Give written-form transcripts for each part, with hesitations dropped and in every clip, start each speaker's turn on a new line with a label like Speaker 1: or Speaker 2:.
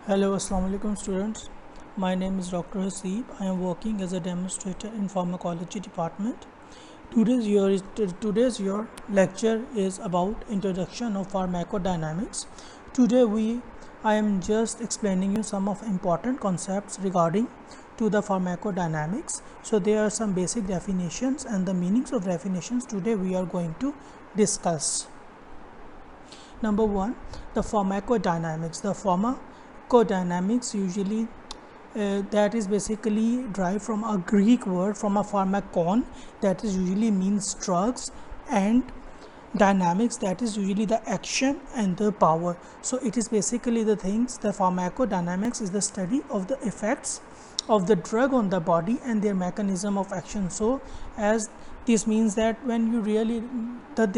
Speaker 1: Hello, Assalamu alaikum students. My name is Dr. Haseeb. I am working as a demonstrator in pharmacology department. Today's your lecture is about introduction of pharmacodynamics. I am just explaining you some of important concepts regarding to the pharmacodynamics. So there are some basic definitions and the meanings of definitions today we are going to discuss. Number one, the pharmacodynamics. The pharmacodynamics usually that is basically derived from a Greek word from a pharmakon, that is usually means drugs, and dynamics, that is usually the action and the power. So it is basically the things. The pharmacodynamics is the study of the effects of the drug on the body and their mechanism of action. So as this means that when you really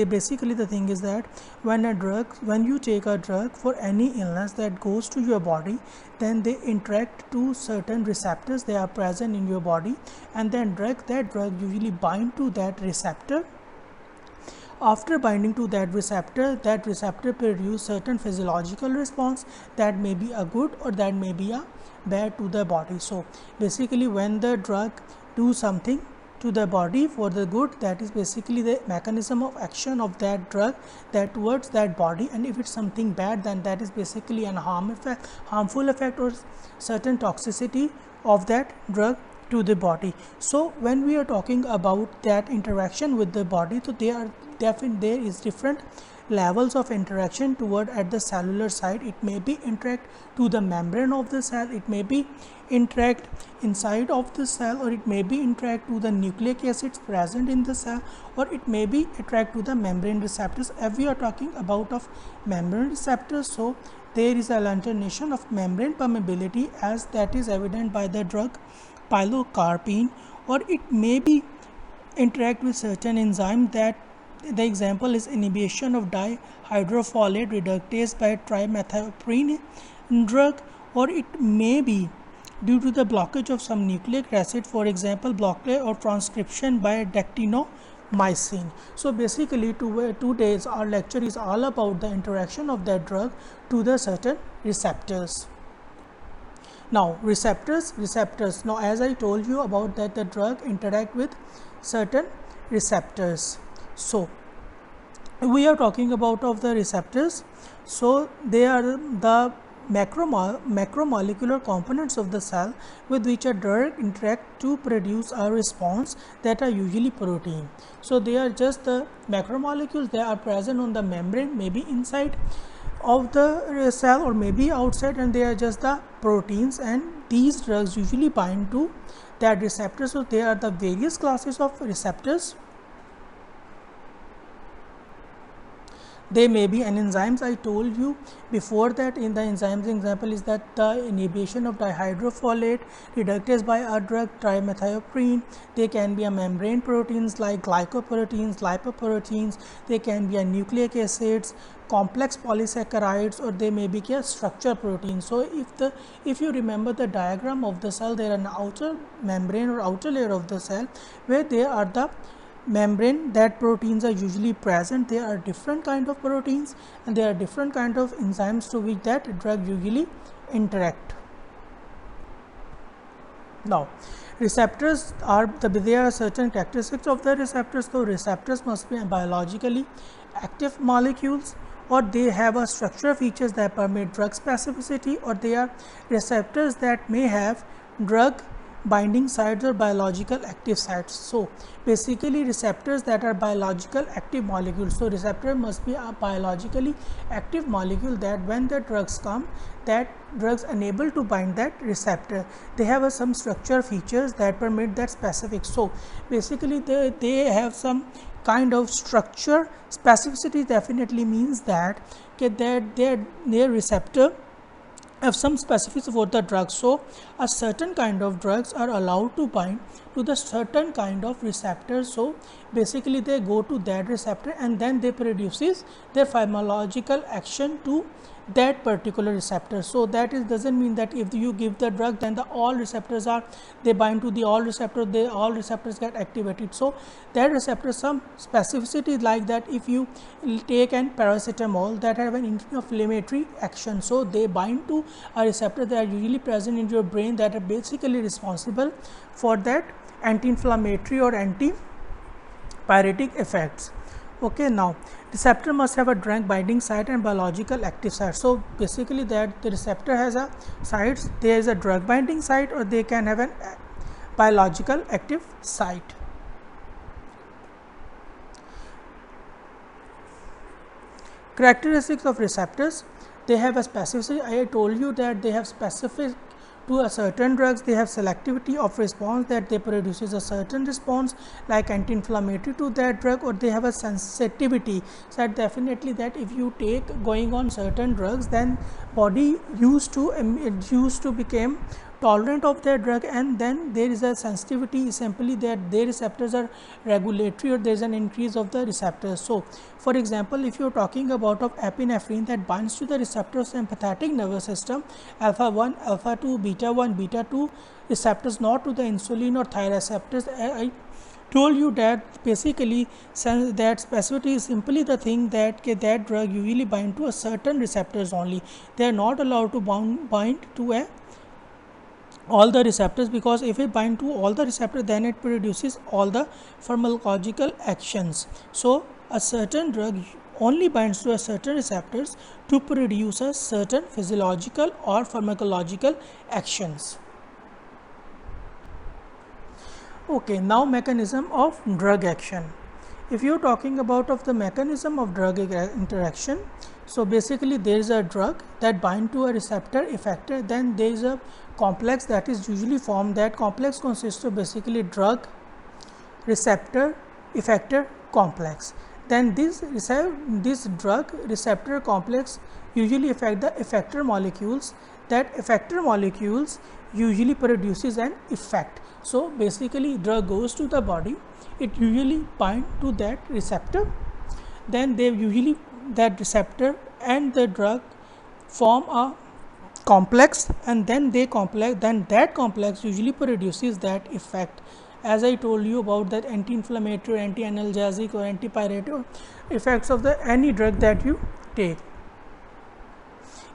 Speaker 1: basically the thing is that when you take a drug for any illness that goes to your body, then they interact to certain receptors, they are present in your body, and then that drug usually bind to that receptor. After binding to that receptor produce certain physiological response that may be a good or that may be a bad to the body. So basically when the drug do something to the body for the good, that is basically the mechanism of action of that drug that towards that body, and if it's something bad, then that is basically an harmful effect or certain toxicity of that drug to the body. So when we are talking about that interaction with the body, so there is different levels of interaction toward at the cellular side. It may be interact to the membrane of the cell, it may be interact inside of the cell, or it may be interact to the nucleic acids present in the cell, or it may be attract to the membrane receptors. If we are talking about of membrane receptors, so there is an alternation of membrane permeability as that is evident by the drug pilocarpine, or it may be interact with certain enzyme. That the example is inhibition of dihydrofolate reductase by trimethoprim drug, or it may be due to the blockage of some nucleic acid, for example blockage or transcription by dactinomycin. So basically today's our lecture is all about the interaction of that drug to the certain receptors. Now receptors. Now as I told you about that the drug interact with certain receptors. So we are talking about of the receptors. So they are the macromolecular components of the cell with which a drug interact to produce a response that are usually protein. So they are just the macromolecules, they are present on the membrane, maybe inside of the cell or maybe outside, and they are just the proteins, and these drugs usually bind to that receptor. So there are the various classes of receptors. They may be an enzymes. I told you before that in the enzymes example is that the inhibition of dihydrofolate reductase by a drug trimethoprim. They can be a membrane proteins like glycoproteins, lipoproteins. They can be a nucleic acids, complex polysaccharides, or they may be a structure protein. So if you remember the diagram of the cell, there are an outer membrane or outer layer of the cell where there are the membrane that proteins are usually present. There are different kind of proteins and there are different kind of enzymes to which that drug usually interact. Now receptors are there are certain characteristics of the receptors. So receptors must be biologically active molecules, or they have a structural features that permit drug specificity, or they are receptors that may have drug binding sites or biological active sites. So basically receptors that are biological active molecules. So receptor must be a biologically active molecule that when the drugs come, that drugs unable to bind that receptor. They have some structure features that permit that specific. So basically they have some kind of structure. Specificity definitely means that their receptor have some specificity for the drugs. So a certain kind of drugs are allowed to bind to the certain kind of receptors. So basically they go to that receptor and then they produces their pharmacological action to that particular receptor. So that is doesn't mean that if you give the drug, then the all receptors are, they bind to the all receptor, they all receptors get activated. So that receptor, some specificity like that, if you take an paracetamol that have an inflammatory action, so they bind to a receptor that are usually present in your brain that are basically responsible for that anti-inflammatory or anti-pyretic effects. Okay, now receptor must have a drug binding site and biological active site. So basically that the receptor has a sites, there is a drug binding site or they can have an biological active site. Characteristics of receptors, they have a specificity. I told you that they have specific to a certain drugs, they have selectivity of response, that they produces a certain response like anti-inflammatory to that drug, or they have a sensitivity, so that definitely that if you take going on certain drugs, then body used to become tolerant of that drug, and then there is a sensitivity, simply that their receptors are regulatory or there is an increase of the receptors. So for example, if you are talking about of epinephrine that binds to the receptor of sympathetic nervous system, alpha 1, alpha 2, beta 1, beta 2 receptors, not to the insulin or thyroid receptors. I told you that basically that specificity is simply the thing that that drug usually bind to a certain receptors only, they are not allowed to bind to all the receptors, because if it bind to all the receptors, then it produces all the pharmacological actions. So a certain drug only binds to a certain receptors to produce a certain physiological or pharmacological actions. Okay, now mechanism of drug action. If you are talking about of the mechanism of drug interaction, so basically there is a drug that bind to a receptor effector, then there is a complex that is usually formed. That complex consists of basically drug receptor effector complex. Then this drug receptor complex usually affect the effector molecules. That effector molecules usually produces an effect. So basically drug goes to the body, it usually bind to that receptor, then they usually that receptor and the drug form a complex, and then that complex usually produces that effect. As I told you about that anti-inflammatory, anti-analgesic or antipyretic effects of the any drug that you take.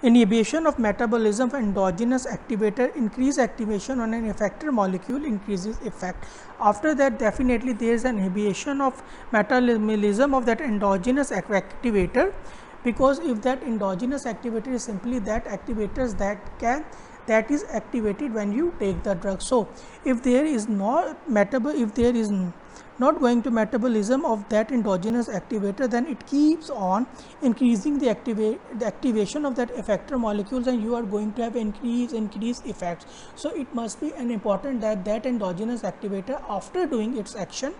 Speaker 1: Inhibition of metabolism of endogenous activator, increase activation on an effector molecule, increases effect. After that, definitely there is an inhibition of metabolism of that endogenous activator, because if that endogenous activator is simply that activators that is activated when you take the drug. So if there is not not going to metabolism of that endogenous activator, then it keeps on increasing the activation of that effector molecules, and you are going to have increased effects. So it must be an important that endogenous activator, after doing its action,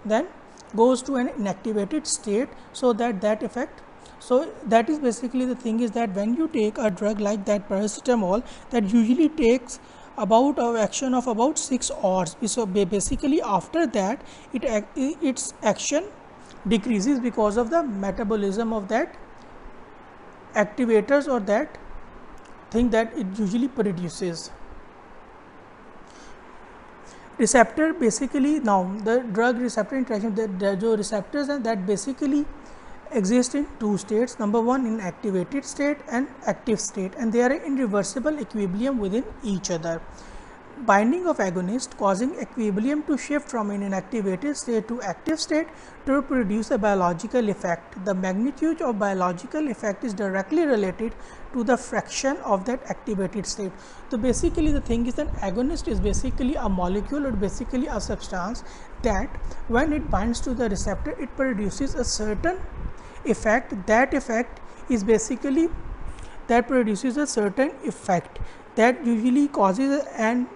Speaker 1: then goes to an inactivated state, so that effect. So that is basically the thing, is that when you take a drug like that paracetamol, that usually takes about action of about 6 hours. So basically after that its action decreases because of the metabolism of that activators or that thing that it usually produces. Receptor, basically now the drug receptor interaction, the receptors and that basically exist in two states. Number one, in activated state and active state, and they are in reversible equilibrium within each other. Binding of agonist causing equilibrium to shift from an inactivated state to active state to produce a biological effect. The magnitude of biological effect is directly related to the fraction of that activated state. So basically the thing is that agonist is basically a molecule or basically a substance that when it binds to the receptor, it produces a certain effect. That effect is basically that produces a certain effect that usually causes an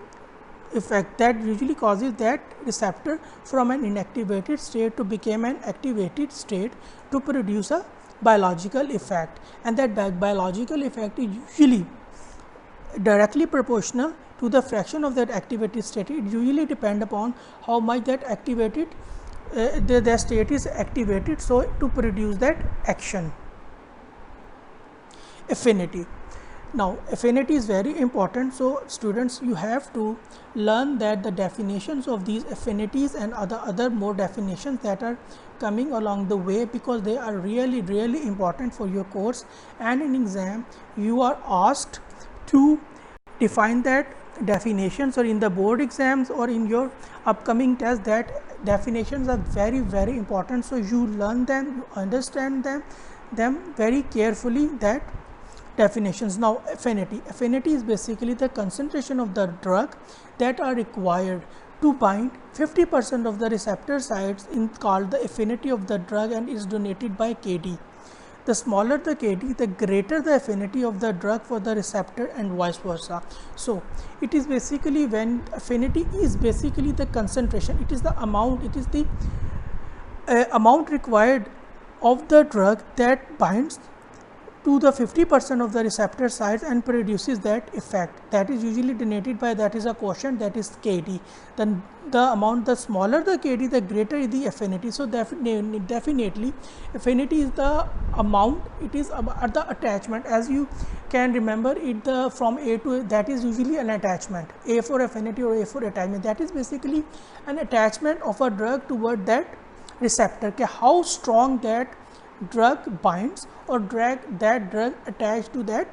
Speaker 1: effect that usually causes that receptor from an inactivated state to become an activated state to produce a biological effect, and that biological effect is usually directly proportional to the fraction of that activated state. It usually depend upon how much that activated the state is activated, so to produce that action. affinity. Now affinity is very important, so students, you have to learn that the definitions of these affinities and other more definitions that are coming along the way, because they are really important for your course, and in exam you are asked to define that definitions, or in the board exams or in your upcoming test, that definitions are very important. So you learn them, you understand them very carefully, that definitions. Now affinity is basically the concentration of the drug that are required to bind 50% of the receptor sites, in called the affinity of the drug, and is denoted by Kd. The smaller the Kd, the greater the affinity of the drug for the receptor, and vice versa. So it is basically, when affinity is basically the concentration, it is the amount, it is the amount required of the drug that binds to the 50% of the receptor sites and produces that effect, that is usually denoted by, that is a quotient, that is Kd. Then the amount, the smaller the Kd, the greater is the affinity. So definitely affinity is the amount, it is at the attachment, as you can remember it, the from A to A, that is usually an attachment, A for affinity or A for attachment, that is basically an attachment of a drug toward that receptor, how strong that drug binds, or that drug attached to that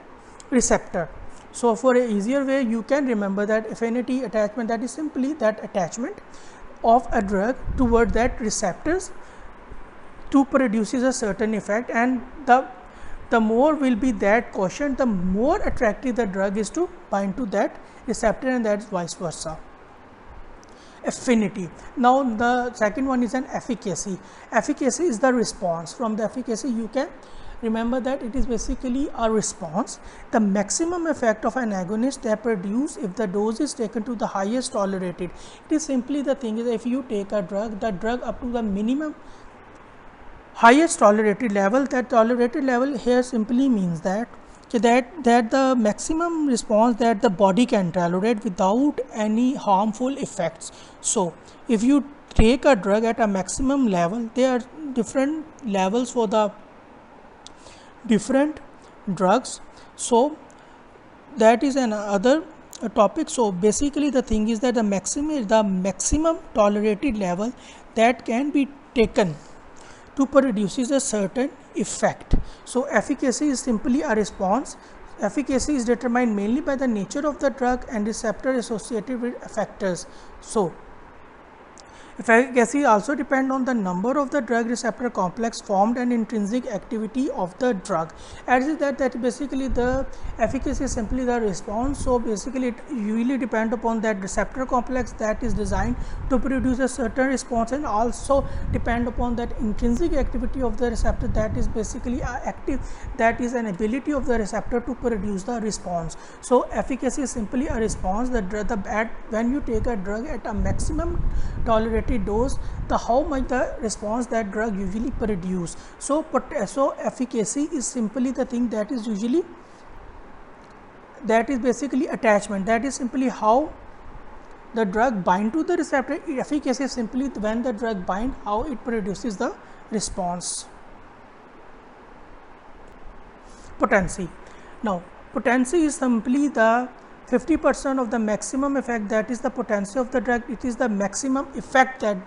Speaker 1: receptor. So for a easier way, you can remember that affinity attachment, that is simply that attachment of a drug toward that receptors to produces a certain effect, and the more will be that quotient, the more attractive the drug is to bind to that receptor, and that is vice versa. Affinity. Now the second one is an efficacy. Efficacy is the response. From the efficacy, you can remember that it is basically a response, the maximum effect of an agonist that produce if the dose is taken to the highest tolerated. It is simply, the thing is, if you take a drug, the drug up to the minimum highest tolerated level, that tolerated level here simply means that the maximum response that the body can tolerate without any harmful effects. So if you take a drug at a maximum level, there are different levels for the different drugs, so that is another topic. So basically the thing is that the maximum tolerated level that can be taken to produces a certain effect. So efficacy is simply a response. Efficacy is determined mainly by the nature of the drug and receptor associated with effectors. So efficacy also depend on the number of the drug receptor complex formed and intrinsic activity of the drug. As is that basically the efficacy is simply the response. So basically it usually depend upon that receptor complex that is designed to produce a certain response, and also depend upon that intrinsic activity of the receptor, that is basically active, that is an ability of the receptor to produce the response. So efficacy is simply a response. When you take a drug at a maximum tolerated dose, the how much the response that drug usually produce. So efficacy is simply the thing that is usually, that is basically attachment, that is simply how the drug bind to the receptor. Efficacy is simply when the drug bind, how it produces the response. Potency. Now potency is simply the 50% of the maximum effect, that is the potency of the drug. It is the maximum effect that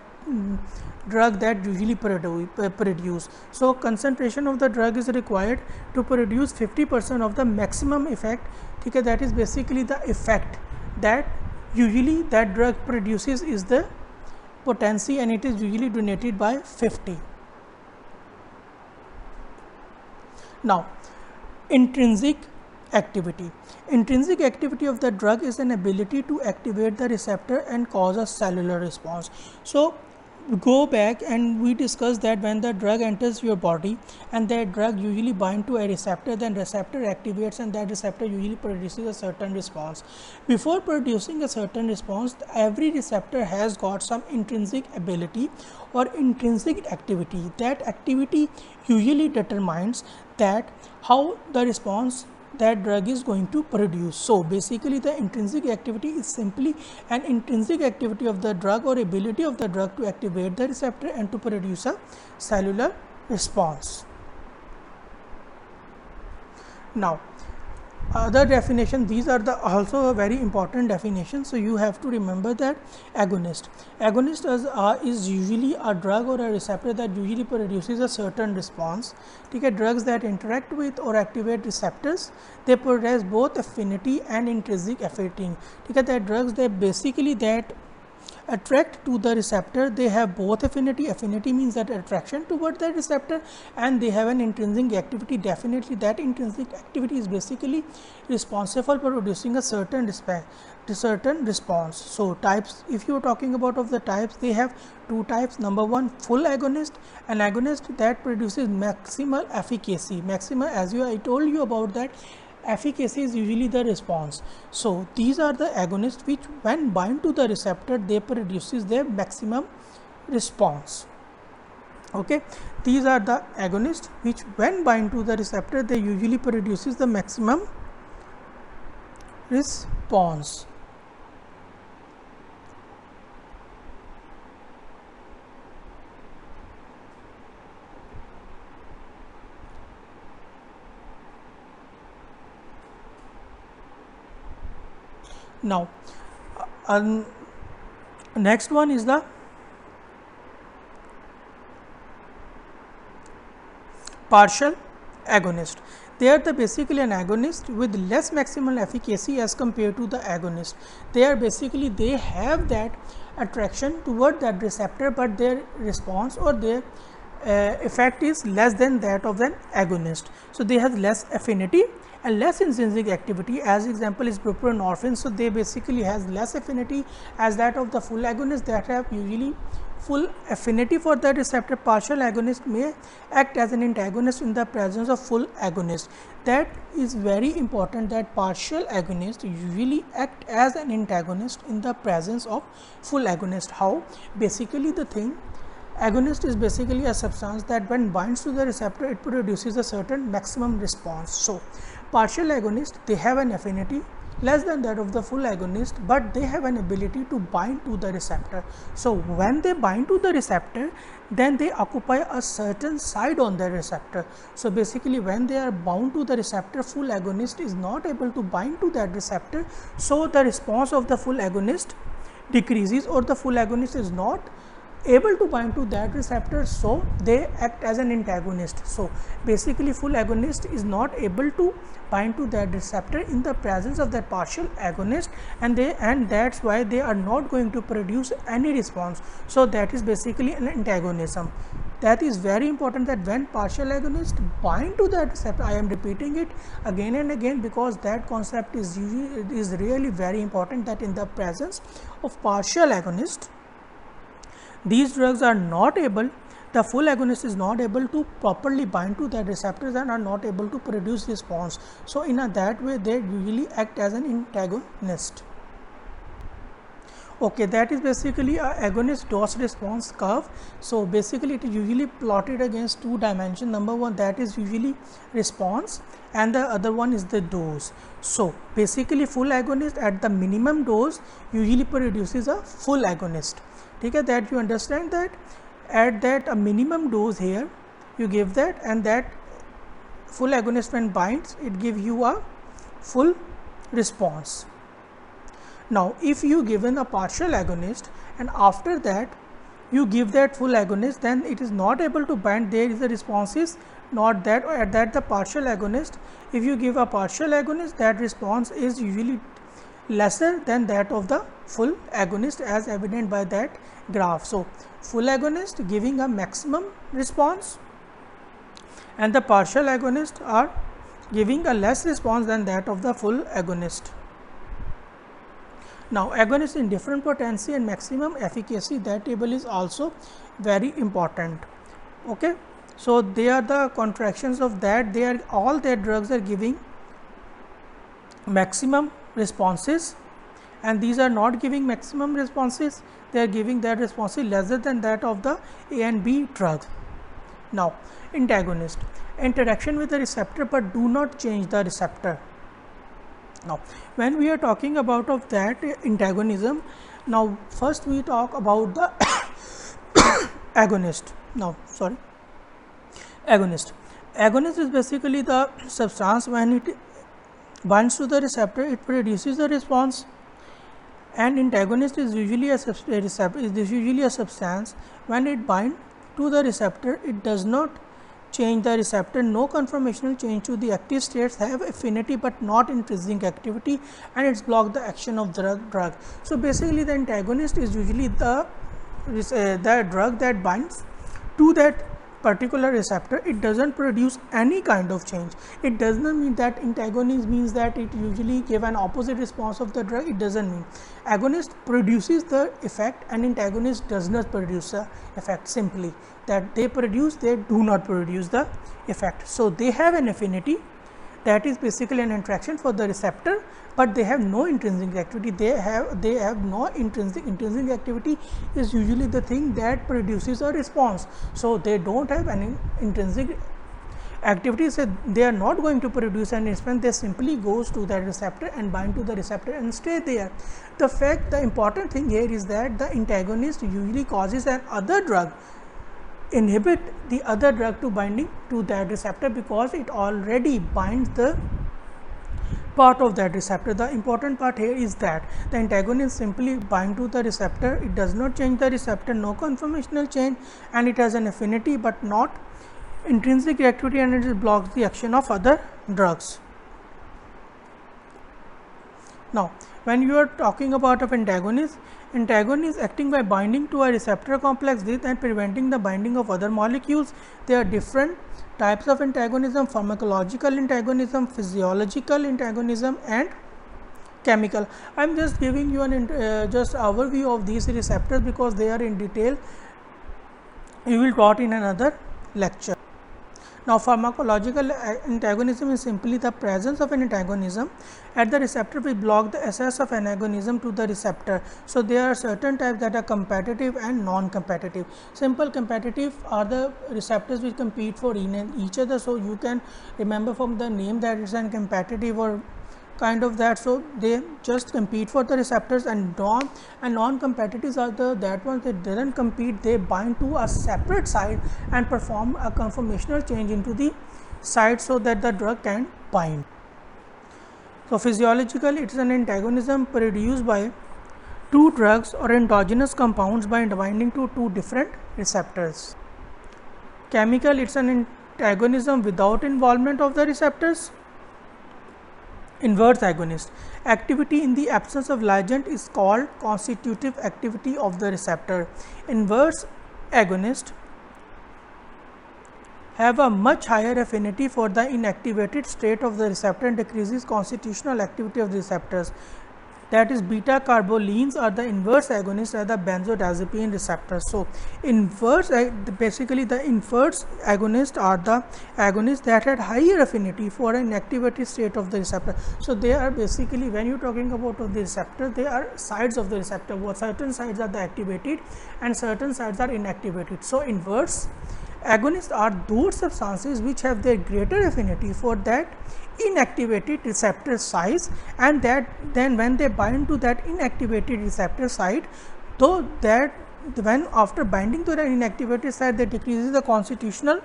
Speaker 1: drug that usually produce. So concentration of the drug is required to produce 50% of the maximum effect. Okay, that is basically the effect that usually that drug produces is the potency, and it is usually denoted by 50. Now intrinsic activity. Intrinsic activity of the drug is an ability to activate the receptor and cause a cellular response. So go back and we discussed that when the drug enters your body and that drug usually bind to a receptor, then receptor activates and that receptor usually produces a certain response. Before producing a certain response, every receptor has got some intrinsic ability or intrinsic activity. That activity usually determines that how the response that drug is going to produce. So basically the intrinsic activity is simply an intrinsic activity of the drug or ability of the drug to activate the receptor and to produce a cellular response. Now other definition, these are the also a very important definition. So you have to remember that agonist is usually a drug or a receptor that usually produces a certain response. Okay, drugs that interact with or activate receptors, they possess both affinity and intrinsic affinity. Okay, that drugs that basically that attract to the receptor, they have both affinity means that attraction toward the receptor, and they have an intrinsic activity. Definitely that intrinsic activity is basically responsible for producing a certain response. So types, if you are talking about of the types, they have two types. Number one, full agonist, an agonist that produces maximal efficacy. As I told you about that, efficacy is usually the response. So these are the agonists which when bind to the receptor, they produces their maximum response. Okay, these are the agonists which when bind to the receptor, they usually produces the maximum response. Now next one is the partial agonist. They are basically an agonist with less maximal efficacy as compared to the agonist. They are basically, they have that attraction toward that receptor, but their response or their effect is less than that of an agonist. So they have less affinity and less intrinsic activity. As example is buprenorphine. So they basically has less affinity as that of the full agonist that have usually full affinity for the receptor. Partial agonist may act as an antagonist in the presence of full agonist. That is very important, that partial agonist usually act as an antagonist in the presence of full agonist. How? Basically the thing, agonist is basically a substance that when binds to the receptor, it produces a certain maximum response. So partial agonist, they have an affinity less than that of the full agonist, but they have an ability to bind to the receptor. So when they bind to the receptor, then they occupy a certain side on the receptor. So basically when they are bound to the receptor, full agonist is not able to bind to that receptor. So the response of the full agonist decreases, or the full agonist is not able to bind to that receptor, so they act as an antagonist. So basically full agonist is not able to bind to that receptor in the presence of that partial agonist, and that's why they are not going to produce any response. So that is basically an antagonism. That is very important, that when partial agonists bind to that receptor, I am repeating it again and again because that concept is really very important, that in the presence of partial agonist, these drugs are not able, the full agonist is not able to properly bind to that receptors and are not able to produce response. So in that way they usually act as an antagonist. Okay, that is basically a agonist dose response curve. So basically it is usually plotted against two dimensions. Number one, that is usually response, and the other one is the dose. So basically full agonist at the minimum dose usually produces a full agonist. Okay, that you understand that at that a minimum dose here you give that, and that full agonist when binds, it gives you a full response. Now if you given a partial agonist and after that you give that full agonist, then it is not able to bind, there is a response is not that, or at that the partial agonist, if you give a partial agonist, that response is usually lesser than that of the full agonist as evident by that graph. So full agonist giving a maximum response and the partial agonist are giving a less response than that of the full agonist. Now agonist in different potency and maximum efficacy, that table is also very important. Okay, so they are the contractions of that, they are all their drugs are giving maximum responses, and these are not giving maximum responses, they are giving that responses lesser than that of the A and B drug. Now antagonist, interaction with the receptor but do not change the receptor. Now when we are talking about of that antagonism, now first we talk about the agonist. Agonist. Agonist is basically the substance when it binds to the receptor, it produces a response, and antagonist is usually a substance when it binds to the receptor, it does not change the receptor, no conformational change to the active states, have affinity but not intrinsic activity, and it's block the action of the drug. So basically the antagonist is usually the drug that binds to that particular receptor. It doesn't produce any kind of change. It does not mean that antagonist means that it usually give an opposite response of the drug. It doesn't mean. Agonist produces the effect and antagonist does not produce the effect, simply that they do not produce the effect. So they have an affinity, that is basically an interaction for the receptor, but they have no intrinsic activity. They have no intrinsic activity is usually the thing that produces a response. So they don't have any intrinsic activity, so they are not going to produce an response. They simply goes to that receptor and bind to the receptor and stay there. The important thing here is that the antagonist usually causes an other drug, inhibit the other drug to binding to that receptor, because it already binds the part of that receptor. The important part here is that the antagonist simply bind to the receptor, it does not change the receptor, no conformational change, and it has an affinity but not intrinsic activity, and it blocks the action of other drugs. Now, when you are talking about of antagonist acting by binding to a receptor complex and preventing the binding of other molecules. There are different types of antagonism: pharmacological antagonism, physiological antagonism, and chemical. I am just giving you an just overview of these receptors because they are in detail. We will taught in another lecture. Now, pharmacological antagonism is simply the presence of an antagonism at the receptor which block the access of agonism to the receptor. So, there are certain types that are competitive and non-competitive. Simple competitive are the receptors which compete for each other. So, you can remember from the name that it's an competitive or kind of that. So, they just compete for the receptors, and non-competitives are that ones that didn't compete, they bind to a separate site and perform a conformational change into the site so that the drug can bind. So, physiologically it is an antagonism produced by two drugs or endogenous compounds by binding to two different receptors. Chemical, it is an antagonism without involvement of the receptors. Inverse agonist activity in the absence of ligand is called constitutive activity of the receptor. Inverse agonists have a much higher affinity for the inactivated state of the receptor and decreases constitutional activity of the receptors. That is, beta carbolines are the inverse agonists at the benzodiazepine receptor. So, basically the inverse agonists are the agonists that had higher affinity for an activated state of the receptor. So, they are basically, when you are talking about the receptor, they are sides of the receptor, what certain sides are the activated and certain sides are inactivated. So, inverse agonists are those substances which have their greater affinity for that inactivated receptor size, and that then when they bind to that inactivated receptor site, though that when after binding to the inactivated site they decreases the constitutional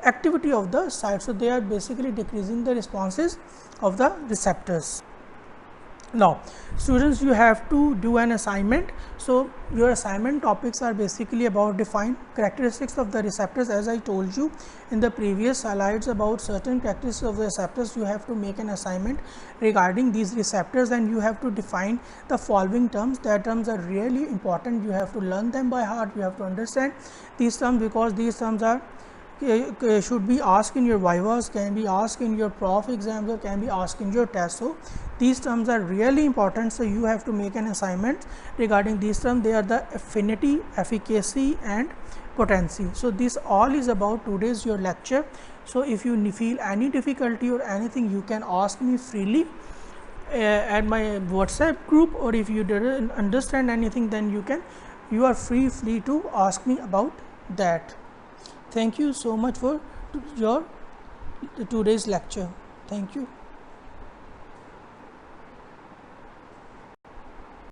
Speaker 1: activity of the site. So, they are basically decreasing the responses of the receptors. Now, students, you have to do an assignment. So, your assignment topics are basically about define characteristics of the receptors. As I told you in the previous slides about certain characteristics of the receptors, you have to make an assignment regarding these receptors and you have to define the following terms. That terms are really important. You have to learn them by heart. You have to understand these terms because these terms are should be asked in your vivas, can be asked in your prof exams, or can be asked in your test. So, these terms are really important. So, you have to make an assignment regarding these terms. They are the affinity, efficacy and potency. So, this all is about today's your lecture. So, if you feel any difficulty or anything, you can ask me freely at my WhatsApp group, or if you didn't understand anything, then you are free to ask me about that. Thank you so much for your today's lecture. Thank you.